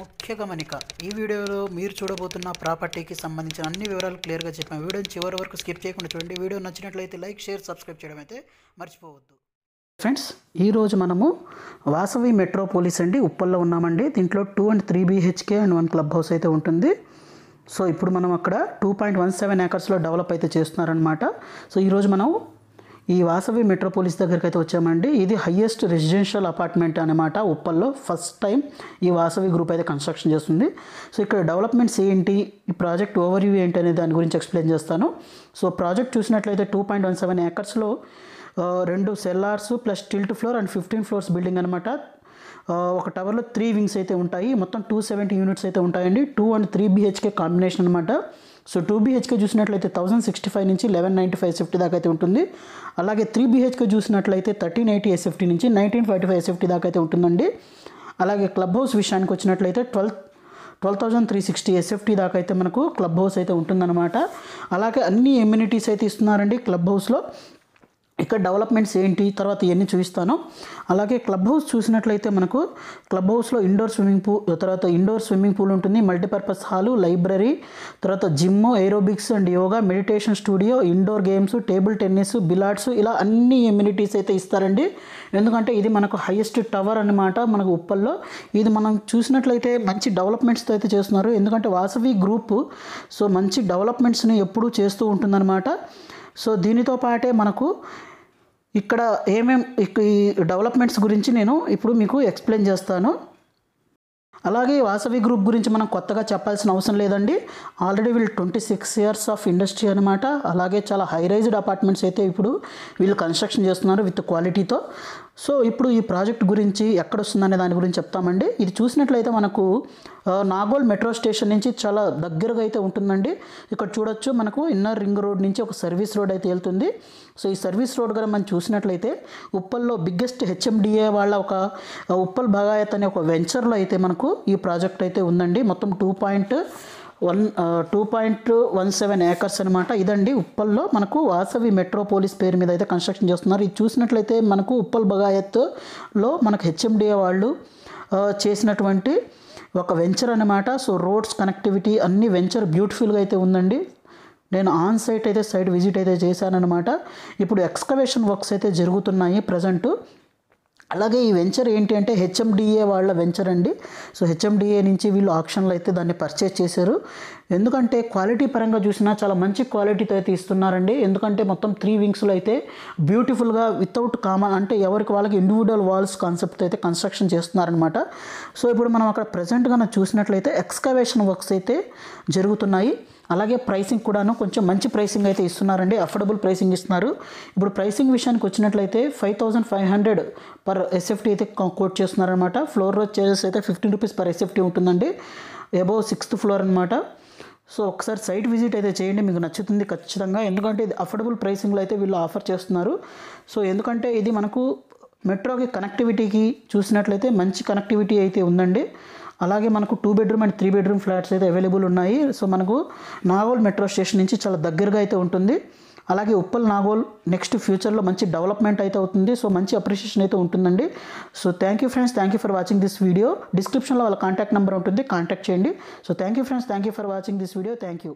ముఖ్య గమనిక, ఈ వీడియోలో మీరు చూడబోతున్న ప్రాపర్టీకి సంబంధించిన అన్ని వివరాలు క్లియర్గా చెప్పాము. వీడియోని చివరి వరకు స్కిప్ చేయకుండా చూడండి. వీడియో నచ్చినట్లయితే లైక్, షేర్, సబ్స్క్రైబ్ చేయడం అయితే మర్చిపోవద్దు. ఫ్రెండ్స్, ఈరోజు మనము వాసవి మెట్రోపోలిస్ అండి ఉప్పల్లో ఉన్నామండి. దీంట్లో 2 and 3 BHK and 1 club house అయితే ఉంటుంది. సో ఇప్పుడు మనం అక్కడ 2.17 acresలో డెవలప్ అయితే చేస్తున్నారనమాట. సో ఈరోజు మనం ఈ వాసవి మెట్రోపోలిస్ దగ్గరికి అయితే వచ్చామండి. ఇది హయ్యెస్ట్ రెసిడెన్షియల్ అపార్ట్మెంట్ అనమాట ఉప్పల్లో. ఫస్ట్ టైం ఈ వాసవి గ్రూప్ అయితే కన్స్ట్రక్షన్ చేస్తుంది. సో ఇక్కడ డెవలప్మెంట్స్ ఏంటి, ఈ ప్రాజెక్ట్ ఓవర్వ్యూ ఏంటి అనే దాని గురించి ఎక్స్ప్లెయిన్ చేస్తాను. సో ప్రాజెక్ట్ చూసినట్లయితే 2.17 acresలో 2 sellers plus tilt floor and 15 floors building అనమాట. ఒక టవర్లో 3 wings అయితే ఉంటాయి. మొత్తం 270 units అయితే ఉంటాయండి. 2 and 3 BHK కాంబినేషన్ అనమాట. సో 2 BHK చూసినట్లయితే 1065 నుంచి 1195 SFT దాకా అయితే ఉంటుంది. అలాగే 3 BHK చూసినట్లయితే 1380 SFT నుంచి 1945 SFT దాకా అయితే ఉంటుందండి. అలాగే క్లబ్ హౌస్ విషయానికి వచ్చినట్లయితే 12,360 SFT దాకా అయితే మనకు క్లబ్ హౌస్ అయితే ఉంటుందన్నమాట. అలాగే అన్ని ఎమ్యూనిటీస్ అయితే ఇస్తున్నారండి క్లబ్ హౌస్లో. ఇక్కడ డెవలప్మెంట్స్ ఏంటి తర్వాత ఇవన్నీ చూపిస్తాను. అలాగే క్లబ్ హౌస్ చూసినట్లయితే మనకు క్లబ్ హౌస్లో ఇండోర్ స్విమ్మింగ్ పూల్ ఉంటుంది, మల్టీపర్పస్ హాలు, లైబ్రరీ, తర్వాత gym, aerobics and yoga, meditation studio, indoor games, table tennis, billiards, ఇలా అన్ని ఎమ్యూనిటీస్ అయితే ఇస్తారండి. ఎందుకంటే ఇది మనకు హైయెస్ట్ టవర్ అనమాట మనకు ఉప్పల్లో. ఇది మనం చూసినట్లయితే మంచి డెవలప్మెంట్స్తో అయితే చేస్తున్నారు. ఎందుకంటే వాసవి గ్రూప్ సో మంచి డెవలప్మెంట్స్ని ఎప్పుడూ చేస్తూ ఉంటుందన్నమాట. సో దీనితో పాటే మనకు ఇక్కడ ఈ డెవలప్మెంట్స్ గురించి నేను ఇప్పుడు మీకు ఎక్స్ప్లెయిన్ చేస్తాను. అలాగే వాసవి గ్రూప్ గురించి మనం కొత్తగా చెప్పాల్సిన అవసరం లేదండి. ఆల్రెడీ వీళ్ళు 26 years ఆఫ్ ఇండస్ట్రీ అనమాట. అలాగే చాలా హై రైజ్డ్ అపార్ట్మెంట్స్ అయితే ఇప్పుడు వీళ్ళు కన్స్ట్రక్షన్ చేస్తున్నారు విత్ క్వాలిటీతో. సో ఇప్పుడు ఈ ప్రాజెక్ట్ గురించి ఎక్కడ వస్తుందనే దాని గురించి చెప్తామండి. ఇది చూసినట్లయితే మనకు నాగోల్ మెట్రో స్టేషన్ నుంచి చాలా దగ్గరగా అయితే ఉంటుందండి. ఇక్కడ చూడొచ్చు మనకు ఇన్నర్ రింగ్ రోడ్ నుంచి ఒక సర్వీస్ రోడ్ అయితే వెళ్తుంది. సో ఈ సర్వీస్ రోడ్ కూడా మనం చూసినట్లయితే ఉప్పల్లో బిగ్గెస్ట్ HMDA వాళ్ళ ఒక ఉప్పల్ భగాయత్ అనే ఒక వెంచర్లో అయితే మనకు ఈ ప్రాజెక్ట్ అయితే ఉందండి. మొత్తం 2.17 acres అనమాట. ఇదండి ఉప్పల్లో మనకు వాసవి మెట్రోపోలిస్ పేరు మీద అయితే కన్స్ట్రక్షన్ చేస్తున్నారు. ఇది చూసినట్లయితే మనకు ఉప్పల్ భగాయత్లో మనకు HMDA వాళ్ళు చేసినటువంటి ఒక వెంచర్ అనమాట. సో రోడ్స్ కనెక్టివిటీ అన్ని వెంచర్ బ్యూటిఫుల్గా అయితే ఉందండి. నేను ఆన్ సైట్ అయితే సైట్ విజిట్ అయితే చేశానన్నమాట. ఇప్పుడు ఎక్స్కవేషన్ వర్క్స్ అయితే జరుగుతున్నాయి ప్రజెంటు. అలాగే ఈ వెంచర్ ఏంటి అంటే HMDA వాళ్ళ వెంచర్ అండి. సో HMDA నుంచి వీళ్ళు ఆక్షన్లో అయితే దాన్ని పర్చేజ్ చేశారు. ఎందుకంటే క్వాలిటీ పరంగా చూసినా చాలా మంచి క్వాలిటీతో అయితే ఇస్తున్నారండి. ఎందుకంటే మొత్తం 3 wingsలో అయితే బ్యూటిఫుల్గా వితౌట్ కామన్ అంటే ఎవరికి వాళ్ళకి ఇండివిజువల్ వాల్స్ కాన్సెప్ట్ అయితే కన్స్ట్రక్షన్ చేస్తున్నారనమాట. సో ఇప్పుడు మనం అక్కడ ప్రజెంట్గా చూసినట్లయితే ఎక్స్కవేషన్ వర్క్స్ అయితే జరుగుతున్నాయి. అలాగే ప్రైసింగ్ కూడాను కొంచెం మంచి ప్రైసింగ్ అయితే ఇస్తున్నారండి, అఫోర్డబుల్ ప్రైసింగ్ ఇస్తున్నారు. ఇప్పుడు ప్రైసింగ్ విషయానికి వచ్చినట్లయితే 5,500 per SFT అయితే కోట్ చేస్తున్నారనమాట. ఫ్లోర్ చార్జెస్ అయితే 15 rupees per SFT ఉంటుందండి. అబోవ్ 6th floor అనమాట. సో ఒకసారి సైట్ విజిట్ అయితే చేయండి, మీకు నచ్చుతుంది ఖచ్చితంగా. ఎందుకంటే ఇది అఫోర్డబుల్ ప్రైసింగ్లో అయితే వీళ్ళు ఆఫర్ చేస్తున్నారు. సో ఎందుకంటే ఇది మనకు మెట్రోకి కనెక్టివిటీకి చూసినట్లయితే మంచి కనెక్టివిటీ అయితే ఉందండి. అలాగే మనకు 2 bedroom and 3 bedroom ఫ్లాట్స్ అయితే అవైలబుల్ ఉన్నాయి. సో మనకు నాగోల్ మెట్రో స్టేషన్ నుంచి చాలా దగ్గరగా అయితే ఉంటుంది. అలాగే ఉప్పల్ నాగోల్ నెక్స్ట్ ఫ్యూచర్లో మంచి డెవలప్మెంట్ అయితే అవుతుంది. సో మంచి అప్రిషియేషన్ అయితే ఉంటుందండి. So thank you friends, thank you for watching this video. డిస్క్రిప్షన్లో వాళ్ళ కాంటాక్ట్ నెంబర్ ఉంటుంది, కాంటాక్ట్ చేయండి. So thank you friends, thank you for watching this video. Thank you.